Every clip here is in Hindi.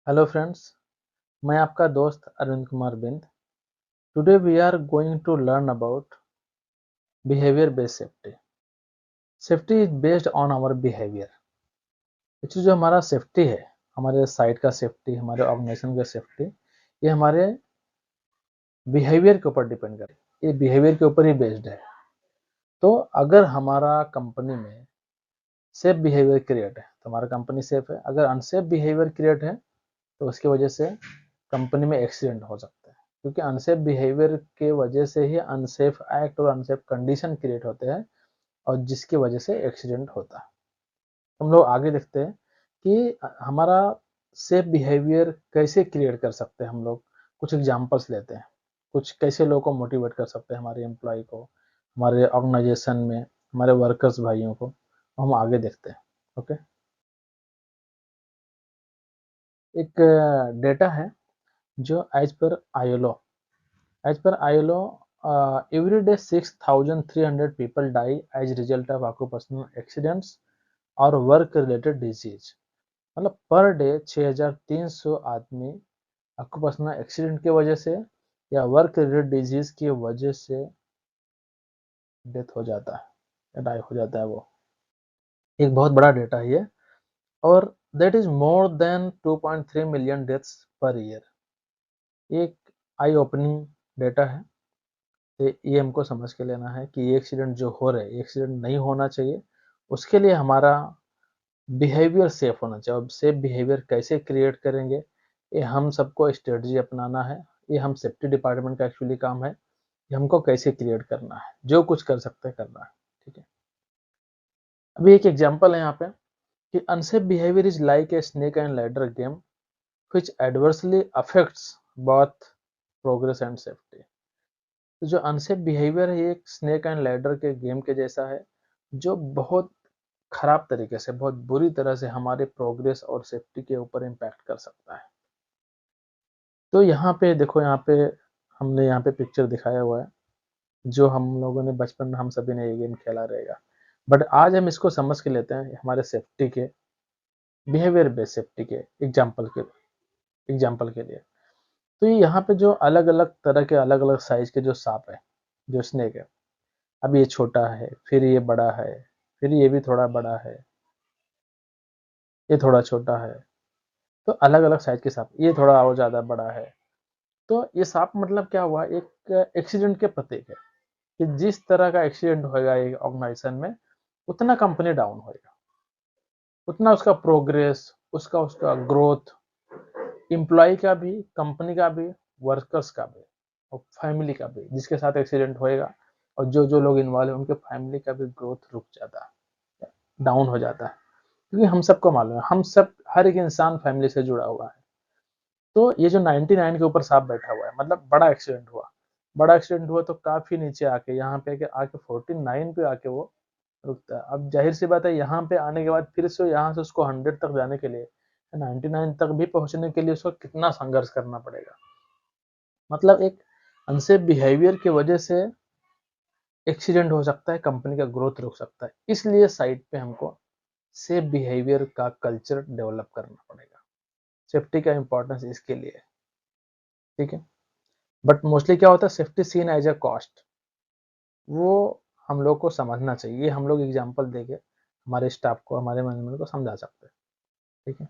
हेलो फ्रेंड्स, मैं आपका दोस्त Arvind Kumar Bind. Today we are going to learn about behaviour based safety. Safety is based on our behaviour. Actually जो हमारा सेफ्टी है, हमारे साइट का सेफ्टी, हमारे ऑर्गेनाइजेशन का सेफ्टी, ये हमारे बिहेवियर के ऊपर डिपेंड करे। ये बिहेवियर के ऊपर ही बेस्ड है। तो अगर हमारा कंपनी में सेफ बिहेवियर क्रिएट है तो हमारा कंपनी सेफ है। अगर अनसेफ बिहेवियर क्रिएट है तो उसकी वजह से कंपनी में एक्सीडेंट हो सकता है, क्योंकि अनसेफ बिहेवियर के वजह से ही अनसेफ एक्ट और अनसेफ कंडीशन क्रिएट होते हैं और जिसकी वजह से एक्सीडेंट होता है। हम लोग आगे देखते हैं कि हमारा सेफ बिहेवियर कैसे क्रिएट कर सकते हैं। हम लोग कुछ एग्जांपल्स लेते हैं, कुछ कैसे लोगों को मोटिवेट कर सकते हैं, हमारे एम्प्लॉय को, हमारे ऑर्गेनाइजेशन में, हमारे वर्कर्स भाइयों को। हम आगे देखते हैं। ओके, एक डेटा है जो as per ILO, every day 6,300 people die as a result of occupational accidents और वर्क रिलेटेड डिजीज। मतलब पर डे 6,300 आदमी ऑक्यूपेशनल एक्सीडेंट की वजह से या वर्क रिलेटेड डिजीज की वजह से डेथ हो जाता है या डाई हो जाता है। वो एक बहुत बड़ा डेटा है ये, और that is more than 2.3 million deaths per year. एक आई ओपनिंग डेटा है। तो ये हमको समझ के लेना है कि ये एक्सीडेंट जो हो रहे हैं, एक्सीडेंट नहीं होना चाहिए। उसके लिए हमारा बिहेवियर सेफ होना चाहिए। और सेफ बिहेवियर कैसे क्रिएट करेंगे, ये हम सबको स्ट्रेटजी अपनाना है। ये हम सेफ्टी डिपार्टमेंट का एक्चुअली काम है। ये हमको कैसे क्रिएट करना है, जो कुछ कर सकते हैं करना है। ठीक है, अभी एक एग्जांपल है यहाँ पे कि unsafe behaviour is like a snake and ladder game which adversely affects both progress and safety। तो जो अनसेफ बिहेवियर है, ये एक स्नेक एंड लैडर के गेम के जैसा है, जो बहुत खराब तरीके से, बहुत बुरी तरह से हमारे प्रोग्रेस और सेफ्टी के ऊपर इम्पैक्ट कर सकता है। तो यहाँ पे देखो, यहाँ पे हमने यहाँ पे पिक्चर दिखाया हुआ है, जो हम लोगों ने बचपन में हम सभी ने ये गेम खेला रहेगा। बट आज हम इसको समझ के लेते हैं हमारे सेफ्टी के, बिहेवियर बेस्ड सेफ्टी के एग्जाम्पल के लिए। तो ये यहाँ पे जो अलग अलग तरह के, अलग अलग साइज के जो सांप है, जो स्नेक है, अब ये छोटा है, फिर ये बड़ा है, फिर ये भी थोड़ा बड़ा है, ये थोड़ा छोटा है। तो अलग अलग साइज के सांप, ये थोड़ा और ज्यादा बड़ा है। तो ये सांप मतलब क्या हुआ, एक एक्सीडेंट के प्रतीक है कि जिस तरह का एक्सीडेंट होगा एक ऑर्गेनाइजेशन में, उतना कंपनी डाउन होगा, उतना उसका प्रोग्रेस, उसका उसका ग्रोथ, एम्प्लॉय का भी, कंपनी का भी, वर्कर्स का भी, और फैमिली का भी, जिसके साथ एक्सीडेंट होएगा और जो जो लोग इन्वॉल्व है उनके फैमिली का भी ग्रोथ रुक जाता है, डाउन हो जाता है। क्योंकि हम सबको मालूम है, हम सब, हर एक इंसान फैमिली से जुड़ा हुआ है। तो ये जो 99 के ऊपर सांप बैठा हुआ है, मतलब बड़ा एक्सीडेंट हुआ, बड़ा एक्सीडेंट हुआ तो काफी नीचे आके, यहाँ पे आके 49 पे आके वो रुकता है। अब जाहिर सी बात है, यहाँ पे आने के बाद फिर से यहाँ से उसको 100 तक जाने के लिए, 99 तक भी पहुंचने के लिए उसको कितना संघर्ष करना पड़ेगा। मतलब एक अनसेफ बिहेवियर की वजह से एक्सीडेंट हो सकता है, कंपनी का ग्रोथ रुक सकता है। इसलिए साइट पे हमको सेफ बिहेवियर का कल्चर डेवलप करना पड़ेगा। सेफ्टी का इंपॉर्टेंस इसके लिए है। ठीक है, बट मोस्टली क्या होता है, safety seen as a cost, वो हम लोग को समझना चाहिए। ये हम लोग एग्जांपल देके हमारे स्टाफ को, हमारे मैनेजमेंट को समझा सकते हैं। ठीक है,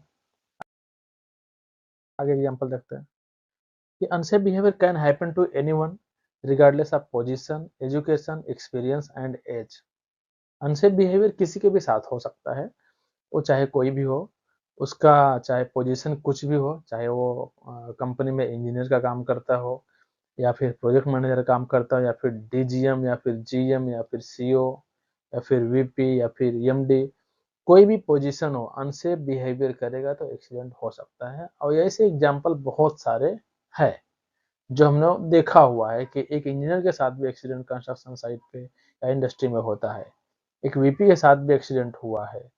आगे एग्जांपल देखते हैं कि unsafe behaviour can happen to anyone regardless of position, education, experience and age. Unsafe behaviour किसी के भी साथ हो सकता है, वो चाहे कोई भी हो, उसका चाहे पोजीशन कुछ भी हो, चाहे वो कंपनी में इंजीनियर का काम करता हो, या फिर प्रोजेक्ट मैनेजर काम करता हो, या फिर DGM, या फिर GM, या फिर CO, या फिर VP, या फिर MD। कोई भी पोजीशन हो, अनसेफ बिहेवियर करेगा तो एक्सीडेंट हो सकता है। और ऐसे एग्जाम्पल बहुत सारे हैं जो हमने देखा हुआ है कि एक इंजीनियर के साथ भी एक्सीडेंट कंस्ट्रक्शन साइट पे या इंडस्ट्री में होता है, एक VP के साथ भी एक्सीडेंट हुआ है,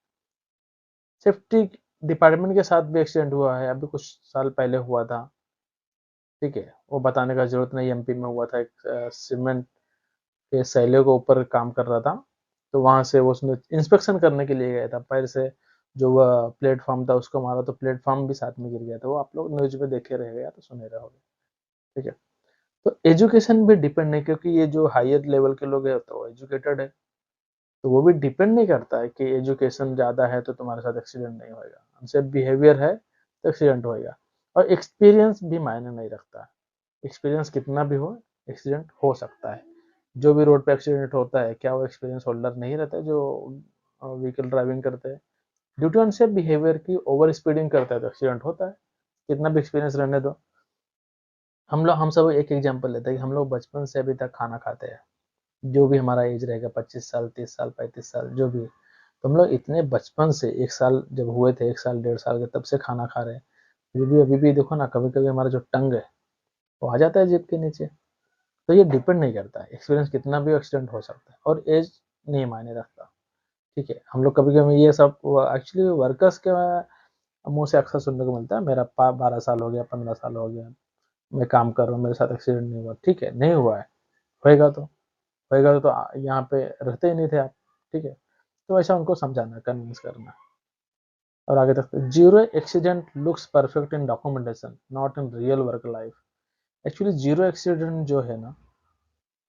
सेफ्टी डिपार्टमेंट के साथ भी एक्सीडेंट हुआ है, अभी कुछ साल पहले हुआ था। ठीक है, वो बताने का जरूरत नहीं, MP में हुआ था। एक सीमेंट के सैले के ऊपर काम कर रहा था, तो वहां से वो उसने इंस्पेक्शन करने के लिए गया था, पैर से जो वह प्लेटफॉर्म था उसको मारा तो प्लेटफॉर्म भी साथ में गिर गया था, वो आप लोग न्यूज में देखे रहेगा या तो सुने रहोगे। ठीक है, तो एजुकेशन भी डिपेंड नहीं, क्योंकि ये जो हायर लेवल के लोग हैं तो एजुकेटेड है, तो वो भी डिपेंड नहीं करता है कि एजुकेशन ज़्यादा है तो तुम्हारे साथ एक्सीडेंट नहीं होएगा, अनसेफ बिहेवियर है तो एक्सीडेंट होएगा। और एक्सपीरियंस भी मायने नहीं रखता, एक्सपीरियंस कितना भी हो एक्सीडेंट हो सकता है। जो भी रोड पे एक्सीडेंट होता है क्या वो एक्सपीरियंस होल्डर नहीं रहता जो व्हीकल ड्राइविंग करते हैं? ड्यू टू अनसेफ बिहेवियर की ओवर स्पीडिंग करता है तो एक्सीडेंट होता है, कितना भी एक्सपीरियंस रहने दो। हम सब एक एग्जांपल लेते हैं कि हम लोग बचपन से अभी तक खाना खाते हैं, जो भी हमारा एज रहेगा 25 साल 30 साल 35 साल जो भी, तो हम लोग इतने बचपन से 1 साल जब हुए थे 1 साल 1.5 साल के तब से खाना खा रहे हैं, फिर भी अभी भी देखो ना कभी कभी हमारा जो टंग है वो आ जाता है जीभ के नीचे। तो ये डिपेंड नहीं करता है, एक्सपीरियंस कितना भी एक्सीडेंट हो सकता है और एज नहीं मायने रखता। ठीक है, हम लोग कभी कभी ये सब एक्चुअली वर्कर्स के मुंह से अक्सर सुनने को मिलता है, मेरा 12 साल हो गया 15 साल हो गया मैं काम कर रहा हूँ मेरे साथ एक्सीडेंट नहीं हुआ। ठीक है, नहीं हुआ है, होएगा तो होएगा तो यहाँ पे रहते ही नहीं थे आप। ठीक है, तो ऐसा उनको समझाना कन्विंस करना। और आगे तक zero accident looks perfect in documentation not in real work life. Actually zero accident जो है ना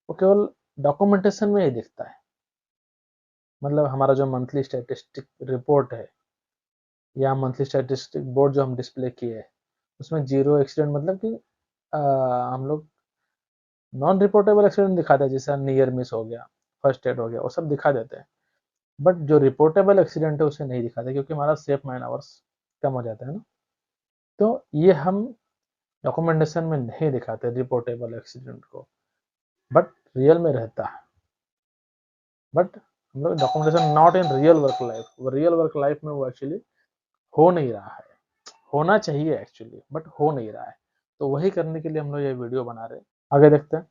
वो केवल डॉक्यूमेंटेशन में ही दिखता है, मतलब हमारा जो मंथली स्टैटिस्टिक रिपोर्ट है या मंथली स्टैटिस्टिक बोर्ड जो हम डिस्प्ले किए है उसमें जीरो एक्सीडेंट मतलब कि हम लोग नॉन रिपोर्टेबल एक्सीडेंट दिखाते हैं, जैसे नियर मिस हो गया फर्स्ट एड हो गया वो सब दिखा देते हैं, बट जो रिपोर्टेबल एक्सीडेंट है उसे नहीं दिखाते क्योंकि हमारा सेफ मैन आवर्स कम हो जाता है ना। तो ये हम डॉक्यूमेंटेशन में नहीं दिखाते रिपोर्टेबल एक्सीडेंट को, बट रियल में रहता है। बट हम लोग documentation not in real work life, वो रियल वर्क लाइफ में वो एक्चुअली हो नहीं रहा है, होना चाहिए एक्चुअली बट हो नहीं रहा है। तो वही करने के लिए हम लोग ये वीडियो बना रहे हैं। आगे देखते हैं,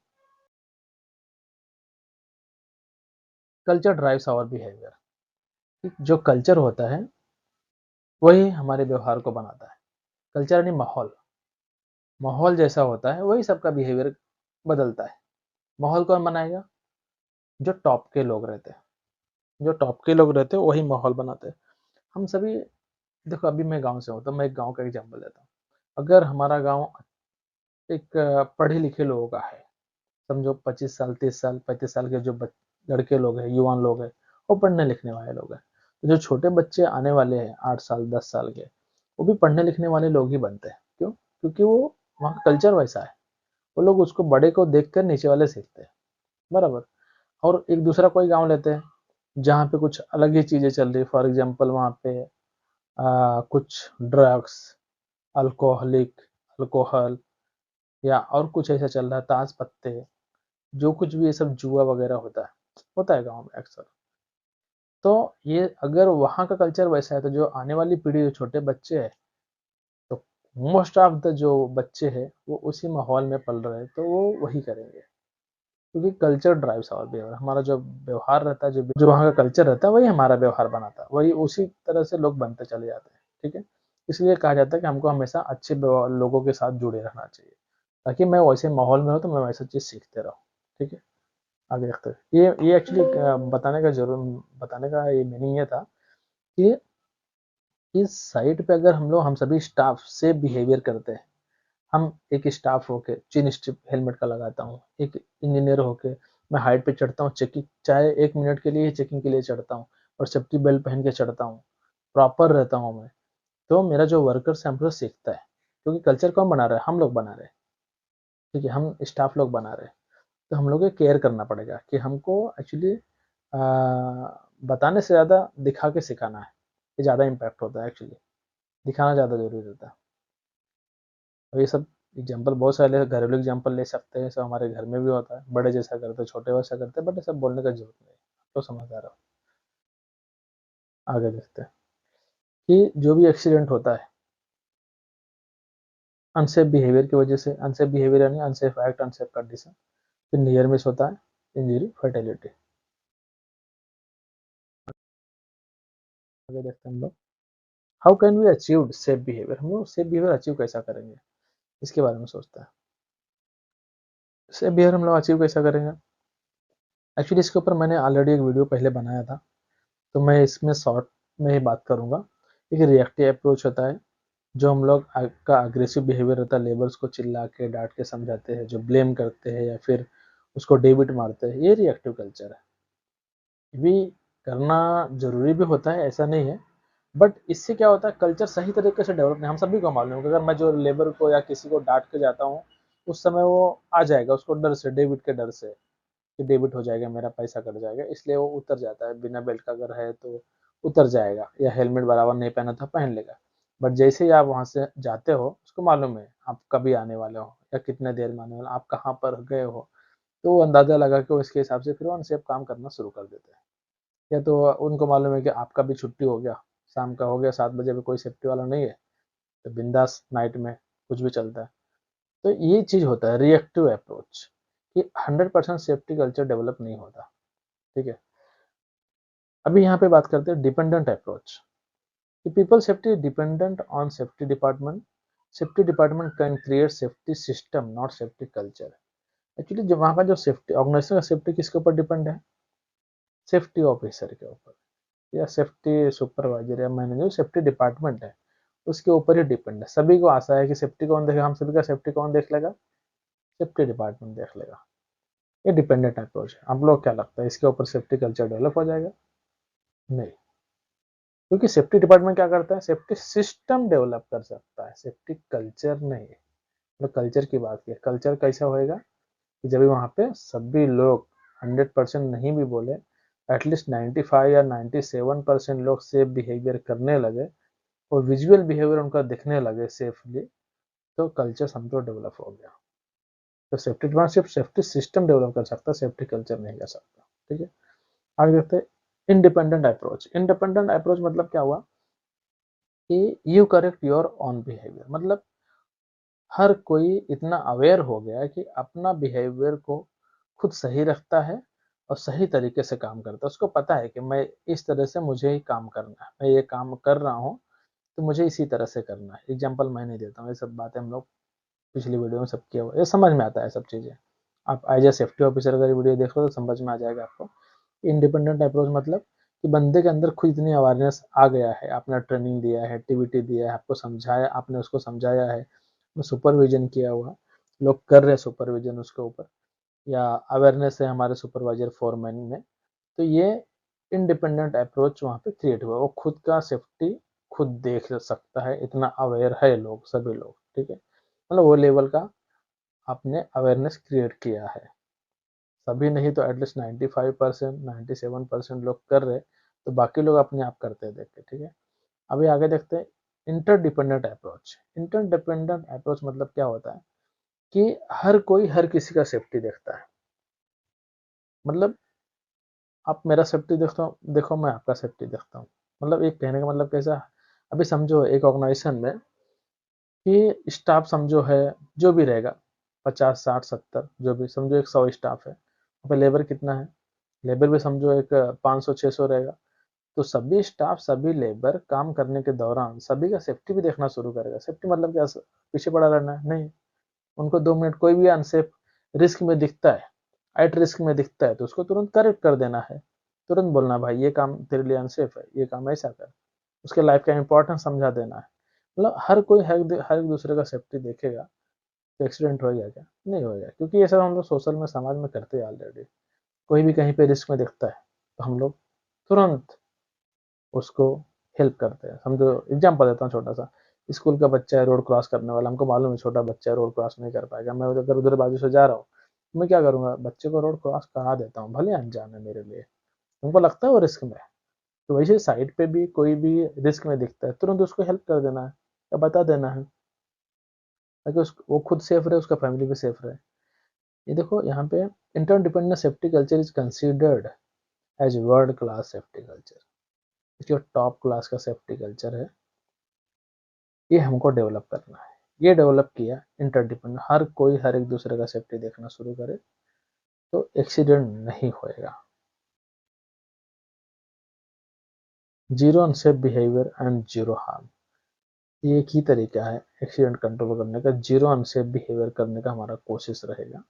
कल्चर ड्राइव्स आवर बिहेवियर। जो कल्चर होता है वही हमारे व्यवहार को बनाता है। कल्चर यानी माहौल, माहौल जैसा होता है वही सबका बिहेवियर बदलता है। माहौल कौन बनाएगा? जो टॉप के लोग रहते हैं, जो टॉप के लोग रहते हैं वही माहौल बनाते हैं। हम सभी देखो, अभी मैं गांव से हूँ तो मैं एक गांव का एग्जांपल देता हूँ। अगर हमारा गांव एक पढ़े लिखे लोगों का है, समझो 25 साल 30 साल 35 साल के जो लड़के लोग हैं युवा लोग हैं वो पढ़ने लिखने वाले लोग हैं, तो जो छोटे बच्चे आने वाले हैं 8 साल 10 साल के वो भी पढ़ने लिखने वाले लोग ही बनते हैं। क्यों? क्योंकि वो वहाँ का कल्चर वैसा है, वो लोग उसको बड़े को देखकर नीचे वाले सीखते हैं, बराबर। और एक दूसरा कोई गांव लेते हैं जहाँ पे कुछ अलग ही चीजें चल रही, फॉर एग्जाम्पल वहाँ पे कुछ ड्रग्स, अल्कोहलिक अल्कोहल या और कुछ ऐसा चल रहा है, ताश पत्ते, जो कुछ भी ये सब जुआ वगैरह होता है गांव में अक्सर। तो ये अगर वहाँ का कल्चर वैसा है तो जो आने वाली पीढ़ी जो छोटे बच्चे हैं तो मोस्ट ऑफ द जो बच्चे हैं वो उसी माहौल में पल रहे हैं तो वो वही करेंगे, क्योंकि कल्चर ड्राइव्स आवर बिहेवियर। हमारा जो व्यवहार रहता है, जो वहाँ का कल्चर रहता है वही हमारा व्यवहार बनाता है, वही उसी तरह से लोग बनते चले जाते हैं। ठीक है, इसलिए कहा जाता है कि हमको हमेशा अच्छे लोगों के साथ जुड़े रहना चाहिए ताकि मैं वैसे माहौल में हूँ तो मैं वैसा चीज़ सीखते रहूँ। ठीक है, आगे रखते हैं। ये एक्चुअली बताने का ये मीनिंग ये था कि इस साइट पे अगर हम सभी स्टाफ से बिहेवियर करते हैं, हम एक स्टाफ होके चिन स्ट्रिप हेलमेट का लगाता हूँ, एक इंजीनियर होके मैं हाइट पे चढ़ता हूँ, चेकिंग चाहे 1 मिनट के लिए चेकिंग के लिए चढ़ता हूँ और सेफ्टी बेल्ट पहन के चढ़ता हूँ, प्रॉपर रहता हूँ मैं, तो मेरा जो वर्कर्स है हमसे सीखता है, क्योंकि कल्चर कौन बना रहा है? हम लोग बना रहे हैं। ठीक है, हम स्टाफ लोग बना रहे हैं, तो हम लोग को केयर करना पड़ेगा कि हमको एक्चुअली बताने से ज़्यादा दिखा के सिखाना है, ये ज़्यादा इम्पैक्ट होता है एक्चुअली, दिखाना ज़्यादा जरूरी रहता है। और ये सब एग्जाम्पल बहुत सारे घरेलू एग्जाम्पल ले सकते हैं, सब हमारे घर में भी होता है, बड़े जैसा करते छोटे वैसा करते, बट ये सब बोलने का जरूरत नहीं है, तो समझदार हो। आगे देखते हैं कि जो भी एक्सीडेंट होता है अनसेफ बिहेवियर की वजह से, अनसेफ बिहेवियर यानी अनसेफ एक्ट अनसेफ कंडीशन, फिर नियर मिस होता है, इंजरी फर्टिलिटी। आगे देखते हैं हम लोग, how can we achieve safe behaviour, हम लोग सेफ बिहेवियर अचीव कैसा करेंगे इसके बारे में सोचते हैं। सेफ बिहेवियर हम लोग अचीव कैसा करेंगे? एक्चुअली इसके ऊपर मैंने ऑलरेडी एक वीडियो पहले बनाया था, तो मैं इसमें शॉर्ट में ही बात करूंगा एक रिएक्टिव अप्रोच होता है, जो हम लोग का अग्रेसिव बिहेवियर रहता है, लेबर्स को चिल्ला के डांट के समझाते हैं, जो ब्लेम करते हैं या फिर उसको डेबिट मारते हैं, ये रिएक्टिव कल्चर है। ये भी करना जरूरी भी होता है, ऐसा नहीं है, बट इससे क्या होता है, कल्चर सही तरीके से डेवलप नहीं, हम सभी को मालूम है कि अगर मैं जो लेबर को या किसी को डांट के जाता हूँ, उस समय वो आ जाएगा, उसको डर से, डेबिट के डर से कि डेबिट हो जाएगा, मेरा पैसा कट जाएगा, इसलिए वो उतर जाता है। बिना बेल्ट का अगर है तो उतर जाएगा, या हेलमेट बराबर नहीं पहना था पहन लेगा। बट जैसे ही आप वहां से जाते हो, उसको मालूम है आप कभी आने वाले हो या कितने देर में आने वाले हो, आप कहाँ पर गए हो, तो वो अंदाजा लगा के उसके हिसाब से फिर वो अनसेफ काम करना शुरू कर देते हैं। या तो उनको मालूम है कि आपका भी छुट्टी हो गया, शाम का हो गया, 7 बजे भी कोई सेफ्टी वाला नहीं है, तो बिंदास नाइट में कुछ भी चलता है। तो ये चीज होता है रिएक्टिव अप्रोच, कि 100% सेफ्टी कल्चर डेवलप नहीं होता। ठीक है, अभी यहाँ पे बात करते हैं dependent approach. People safety dependent on safety department. Safety department can create safety system, not safety culture. Actually जो वहाँ का जो सेफ्टी ऑर्गेनाइजेशन का सेफ्टी किसके ऊपर डिपेंड है, सेफ्टी ऑफिसर के ऊपर, या सेफ्टी सुपरवाइजर या मैनेजर, सेफ्टी डिपार्टमेंट है उसके ऊपर ही डिपेंड है। सभी को आशा है कि सेफ्टी कौन देखेगा, हम सभी का सेफ्टी कौन देख लेगा, सेफ्टी डिपार्टमेंट देख लेगा। ये डिपेंडेंट अप्रोच है। आप लोग क्या लगता है, इसके ऊपर सेफ्टी कल्चर डेवलप हो जाएगा? नहीं, क्योंकि सेफ्टी डिपार्टमेंट क्या करता है, सेफ्टी सिस्टम डेवलप कर सकता है, सेफ्टी कल्चर नहीं। तो कल्चर की बात की, कल्चर कैसा होएगा कि जब वहाँ पे सभी लोग 100% नहीं भी बोले, एटलीस्ट 95 या 97% लोग सेफ बिहेवियर करने लगे और विजुअल बिहेवियर उनका दिखने लगे सेफली, तो कल्चर समझो डेवलप हो गया। तो सेफ्टी डिपार्टमेंट सिर्फ सेफ्टी सिस्टम डेवलप कर सकता है, सेफ्टी कल्चर नहीं कर सकता। ठीक है, आगे देखते हैं इंडिपेंडेंट अप्रोच। इंडिपेंडेंट अप्रोच मतलब क्या हुआ कि you correct your on behaviour, मतलब हर कोई इतना अवेयर हो गया है कि अपना बिहेवियर को खुद सही रखता है और सही तरीके से काम करता है। उसको पता है कि मैं इस तरह से मुझे ही काम करना है, मैं ये काम कर रहा हूँ तो मुझे इसी तरह से करना है। एग्जाम्पल मैं नहीं देता हूँ, ये सब बातें हम लोग पिछली वीडियो में सब किया हुआ, ये समझ में आता है सब चीज़ें। आप एज ए सेफ्टी ऑफिसर अगर वीडियो देख लो तो समझ में आ जाएगा आपको। इंडिपेंडेंट अप्रोच मतलब कि बंदे के अंदर खुद इतनी अवेयरनेस आ गया है, आपने ट्रेनिंग दिया है, एक्टिविटी दिया है, आपको समझाया, आपने उसको समझाया है, सुपरविजन किया हुआ, लोग कर रहे हैं सुपरविजन उसके ऊपर, या अवेयरनेस है हमारे सुपरवाइजर फोरमैन में, तो ये इंडिपेंडेंट अप्रोच वहाँ पे क्रिएट हुआ। वो खुद का सेफ्टी खुद देख सकता है, इतना अवेयर है लोग, सभी लोग। ठीक है, मतलब वो लेवल का आपने अवेयरनेस क्रिएट किया है। सभी नहीं तो एटलीस्ट 95% 97% लोग कर रहे, तो बाकी लोग अपने आप करते हैं देख के। ठीक है, अभी आगे देखते हैं इंटरडिपेंडेंट अप्रोच। इंटरडिपेंडेंट अप्रोच मतलब क्या होता है कि हर कोई हर किसी का सेफ्टी देखता है। मतलब आप मेरा सेफ्टी देखता हूँ, देखो मैं आपका सेफ्टी देखता हूँ। मतलब एक कहने का मतलब कैसा, अभी समझो एक ऑर्गेनाइजेशन में कि स्टाफ समझो है, जो भी रहेगा 50 60 70, जो भी समझो, एक 100 स्टाफ है, वहाँ पे लेबर कितना है, लेबर भी समझो एक 500 600 रहेगा। तो सभी स्टाफ सभी लेबर काम करने के दौरान सभी का सेफ्टी भी देखना शुरू करेगा। सेफ्टी मतलब क्या, पीछे पड़ा रहना है नहीं, उनको 2 मिनट कोई भी अनसेफ रिस्क में दिखता है, एट रिस्क में दिखता है, तो उसको तुरंत करेक्ट कर देना है। तुरंत बोलना भाई ये काम तेरे लिए अनसेफ है, ये काम ऐसा कर, उसके लाइफ का इंपॉर्टेंस समझा देना है। मतलब हर कोई हर एक दूसरे का सेफ्टी देखेगा, तो एक्सीडेंट होएगा क्या, नहीं होएगा, क्योंकि ये सब हम लोग सोशल में समाज में करते हैं ऑलरेडी। कोई भी कहीं पे रिस्क में दिखता है तो हम लोग तुरंत उसको हेल्प करते हैं। समझो एग्जाम्पल देता हूँ छोटा सा, स्कूल का बच्चा है, रोड क्रॉस करने वाला, हमको मालूम है छोटा बच्चा है, रोड क्रॉस नहीं कर पाएगा, मैं अगर उधर बाजू से जा रहा हूँ, मैं क्या करूंगा, बच्चे को रोड क्रॉस करा देता हूँ, भले अनजान है मेरे लिए, तुमको लगता है वो रिस्क में है, तो वैसे साइड पे भी कोई भी रिस्क में दिखता है, तुरंत उसको हेल्प कर देना है या बता देना है, ताकि वो खुद सेफ रहे, उसका फैमिली भी सेफ रहे। ये देखो यहाँ पे interdependent safety culture is considered as world class safety culture. जो टॉप क्लास का सेफ्टी कल्चर है, ये हमको डेवलप करना है। ये डेवलप किया इंटरडिपेंडेंट, हर कोई हर एक दूसरे का सेफ्टी देखना शुरू करे, तो एक्सीडेंट नहीं होएगा। Zero unsafe behaviour and zero harm, ये एक ही तरीका है एक्सीडेंट कंट्रोल करने का, जीरो अनसेफ बिहेवियर करने का हमारा कोशिश रहेगा,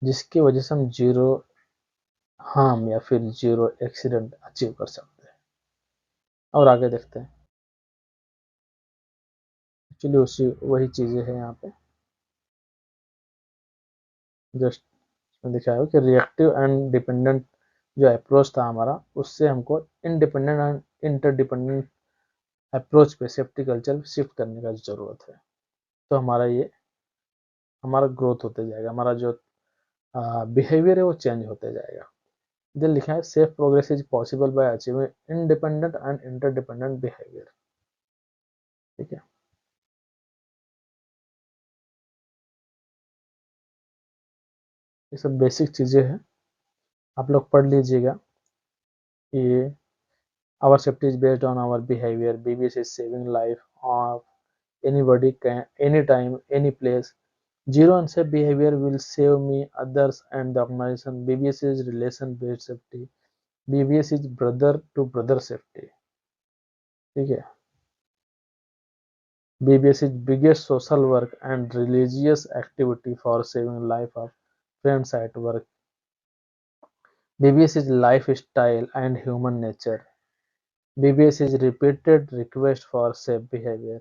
जिसकी वजह से हम जीरो हार्म या फिर जीरो एक्सीडेंट अचीव कर सकते हैं। और आगे देखते हैं। एक्चुअली उसी वही चीज़ें हैं यहाँ पे, जस्ट दिखाया कि रिएक्टिव एंड डिपेंडेंट जो अप्रोच था हमारा, उससे हमको इंडिपेंडेंट एंड इंटरडिपेंडेंट अप्रोच पे सेफ्टी कल्चर शिफ्ट करने का ज़रूरत है। तो हमारा ग्रोथ होते जाएगा, हमारा जो बिहेवियर है वो चेंज होते जाएगा। इधर लिखा है safe progress is possible by achieving independent and interdependent behaviour. ठीक है, ये सब बेसिक चीज़ें हैं, आप लोग पढ़ लीजिएगा। ये our safety is based on our behavior. BBS is saving life of anybody, can anytime, any place. Zero unsafe behavior will save me, others, and the organization. BBS is relation based safety. BBS is brother to brother safety. ठीक है, BBS is biggest social work and religious activity for saving life of friends at work. BBS is lifestyle and human nature. BBS is repeated request for safe behavior.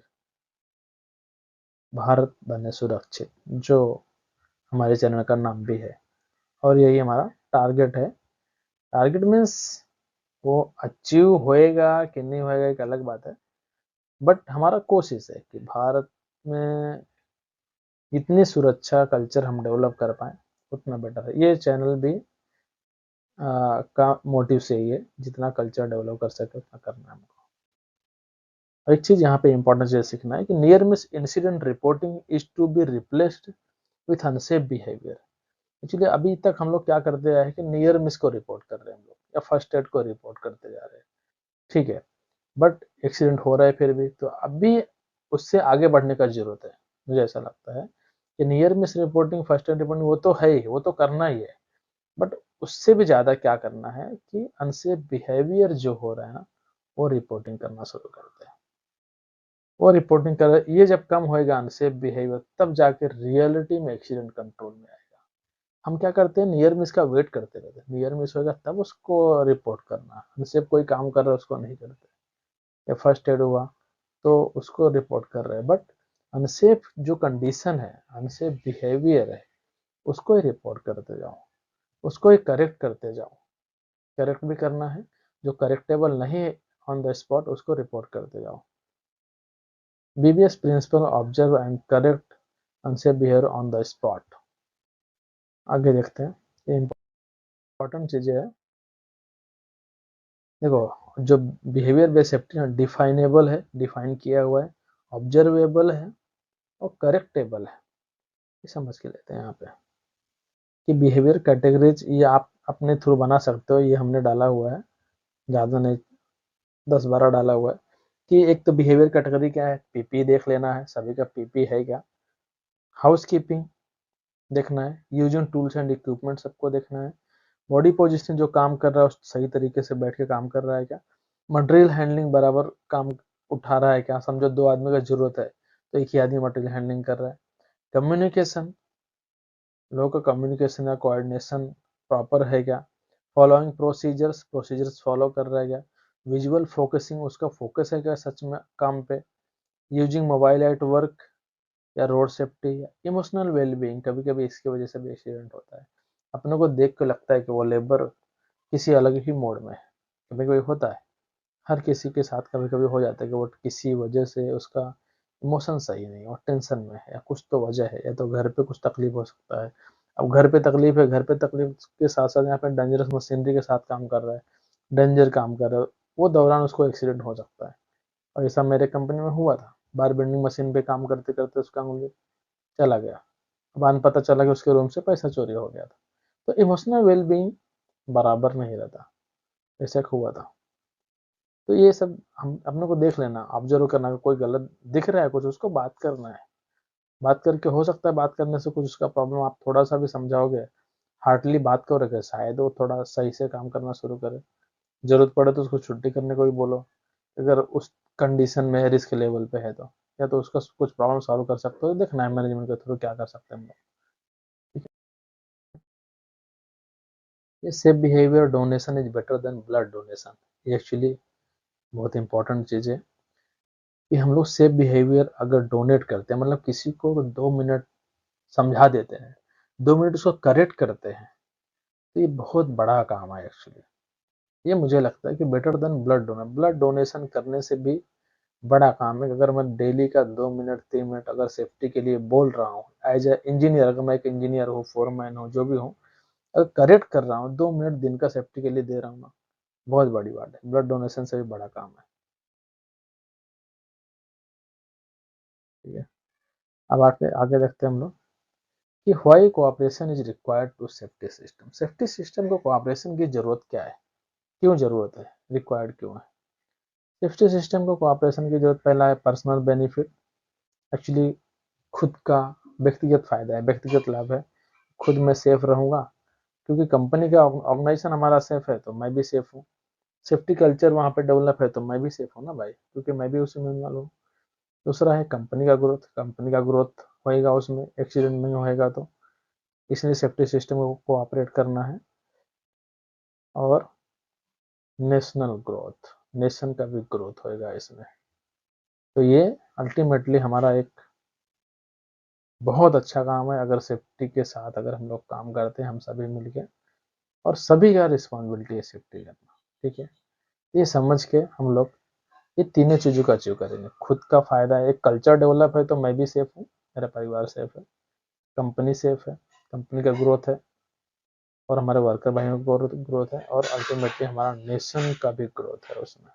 Bharat बने सुरक्षित, जो हमारे चैनल का नाम भी है, और यही हमारा टारगेट है। टारगेट मीन्स वो अचीव होएगा कि नहीं होएगा एक अलग बात है, बट हमारा कोशिश है कि भारत में जितनी सुरक्षा कल्चर हम डेवलप कर पाए उतना बेटर है। ये चैनल भी का मोटिव से ही है, जितना कल्चर डेवलप कर सके उतना करना है हमको। एक चीज यहाँ पे इंपॉर्टेंट चीज सीखना है कि near miss incident reporting is to be replaced with unsafe behaviour. Actually अभी तक हम लोग क्या करते आए हैं कि नियर मिस को रिपोर्ट कर रहे हैं हम लोग, या फर्स्ट एड को रिपोर्ट करते जा रहे हैं। ठीक है, बट एक्सीडेंट हो रहा है फिर भी, तो अभी उससे आगे बढ़ने का जरूरत है। मुझे ऐसा लगता है कि near miss reporting, first aid reporting वो तो है ही, वो तो करना ही है, बट उससे भी ज्यादा क्या करना है कि अनसेफ बिहेवियर जो हो रहा है ना, वो रिपोर्टिंग करना शुरू करते हैं। वो रिपोर्टिंग कर, ये जब कम होएगा अनसेफ बिहेवियर, तब जाके रियलिटी में एक्सीडेंट कंट्रोल में आएगा। हम क्या करते हैं, नियर मिस का वेट करते रहते हैं, नियर मिस होगा तब उसको रिपोर्ट करना, अनसेफ कोई काम कर रहा है उसको नहीं करते। या फर्स्ट एड हुआ तो उसको रिपोर्ट कर रहे हैं, बट अनसेफ जो कंडीशन है, अनसेफ बिहेवियर है, उसको ही रिपोर्ट करते जाओ, उसको ही करेक्ट करते जाओ। करेक्ट भी करना है, जो करेक्टेबल नहीं है ऑन द स्पॉट उसको रिपोर्ट करते जाओ। BBS principle observe and correct unsafe behaviour on the spot. आगे देखते हैं, ये इंपॉर्टेंट चीजें है। देखो, जो बिहेवियर बेस्ड सेफ्टी है डिफाइनेबल है, डिफाइन किया हुआ है, ऑब्जर्वेबल है और करेक्टेबल है। ये समझ के लेते हैं यहाँ पे कि बिहेवियर कैटेगरीज ये आप अपने थ्रू बना सकते हो। ये हमने डाला हुआ है, ज़्यादा नहीं, 10-12 डाला हुआ है। कि एक तो बिहेवियर कैटेगरी क्या है, पीपी देख लेना है, सभी का पीपी है क्या। हाउस कीपिंग देखना है, यूजिंग टूल्स एंड इक्विपमेंट सबको देखना है। बॉडी पोजिशन जो काम कर रहा है उस सही तरीके से बैठ के काम कर रहा है क्या। मटेरियल हैंडलिंग बराबर काम उठा रहा है क्या। समझो 2 आदमी का जरूरत है तो एक ही आदमी मटेरियल हैंडलिंग कर रहा है। कम्युनिकेशन, लोगों का कम्युनिकेशन या कोऑर्डिनेशन प्रॉपर है क्या। फॉलोइंग प्रोसीजर्स फॉलो कर रहा है क्या। विजुअल फोकसिंग, उसका फोकस है क्या सच में काम पे। यूजिंग मोबाइल एट वर्क या रोड सेफ्टी या इमोशनल वेलबींग। कभी कभी इसकी वजह से भी एक्सीडेंट होता है, अपने को देख के लगता है कि वो लेबर किसी अलग ही मोड में है। कभी कभी होता है, हर किसी के साथ कभी कभी हो जाता है कि वो किसी वजह से उसका इमोशन सही नहीं, और टेंशन में है, या कुछ तो वजह है, या तो घर पे कुछ तकलीफ हो सकता है। अब घर पे तकलीफ है, घर पे तकलीफ के साथ साथ यहाँ पे डेंजरस मशीनरी के साथ काम कर रहा है, डेंजर काम कर रहा है, वो दौरान उसको एक्सीडेंट हो सकता है। और ऐसा मेरे कंपनी में हुआ था, बार बेंडिंग मशीन पे काम करते करते उसका उंगली चला गया। बाद पता चला कि उसके रूम से पैसा चोरी हो गया था। तो इमोशनल वेलबींग बराबर नहीं रहता, ऐसा हुआ था। तो ये सब हम अपने को देख लेना, ऑब्जर्व करना, कोई गलत दिख रहा है कुछ, उसको बात करना है। बात करके हो सकता है बात करने से कुछ उसका प्रॉब्लम आप थोड़ा सा भी समझाओगे, हार्डली बात करोगे, शायद वो थोड़ा सही से काम करना शुरू करे। जरूरत पड़े तो उसको छुट्टी करने को भी बोलो, अगर उस कंडीशन में रिस्क लेवल पे है तो। या तो उसका कुछ प्रॉब्लम सॉल्व कर सकते हो, देखना है मैनेजमेंट के थ्रू क्या कर सकते हैं हम लोग। ठीक है, ये safe behaviour donation is better than blood donation, ये एक्चुअली बहुत इंपॉर्टेंट चीज़ है। कि हम लोग सेफ बिहेवियर अगर डोनेट करते हैं, मतलब किसी को 2 मिनट समझा देते हैं, 2 मिनट उसको करेक्ट करते हैं, तो ये बहुत बड़ा काम है एक्चुअली। ये मुझे लगता है कि बेटर देन ब्लड डोनेशन करने से भी बड़ा काम है। अगर मैं डेली का 2 मिनट 3 मिनट अगर सेफ्टी के लिए बोल रहा हूँ, एज ए इंजीनियर, अगर मैं एक इंजीनियर हूँ, फोरमैन हूँ, जो भी हूँ, अगर करेक्ट कर रहा हूँ, 2 मिनट दिन का सेफ्टी के लिए दे रहा हूँ ना, बहुत बड़ी बात है। ब्लड डोनेशन से भी बड़ा काम है। ठीक है, अब आगे आगे देखते हैं हम लोग कि why cooperation is required to safety system. Safety system को कोऑपरेशन की जरूरत क्या है, क्यों जरूरत है, रिक्वायर्ड क्यों है। सेफ्टी सिस्टम को कोऑपरेशन की जरूरत, पहला है पर्सनल बेनिफिट। एक्चुअली खुद का व्यक्तिगत फायदा है, व्यक्तिगत लाभ है। खुद मैं सेफ रहूंगा, क्योंकि कंपनी का ऑर्गेनाइजेशन हमारा सेफ है तो मैं भी सेफ हूँ। सेफ्टी कल्चर वहाँ पे डेवलप है तो मैं भी सेफ हूँ ना भाई, क्योंकि मैं भी उसी में इन्वॉल्व हूँ। दूसरा है कंपनी का ग्रोथ होएगा, उसमें एक्सीडेंट नहीं होएगा तो, इसलिए सेफ्टी सिस्टम को ऑपरेट करना है। और नेशनल ग्रोथ, नेशन का भी ग्रोथ होएगा इसमें। तो ये अल्टीमेटली हमारा एक बहुत अच्छा काम है, अगर सेफ्टी के साथ अगर हम लोग काम करते हैं हम सभी मिलके, और सभी का रिस्पॉन्सिबिलिटी है सेफ्टी करना। ठीक है, ये समझ के हम लोग ये तीनों चीजों का अचीव करेंगे। खुद का फायदा है, एक कल्चर डेवलप है तो मैं भी सेफ हूँ, मेरा परिवार सेफ है, कंपनी सेफ है, कंपनी का ग्रोथ है, और हमारे वर्कर भाइयों का ग्रोथ है, और अल्टीमेटली हमारा नेशन का भी ग्रोथ है उसमें।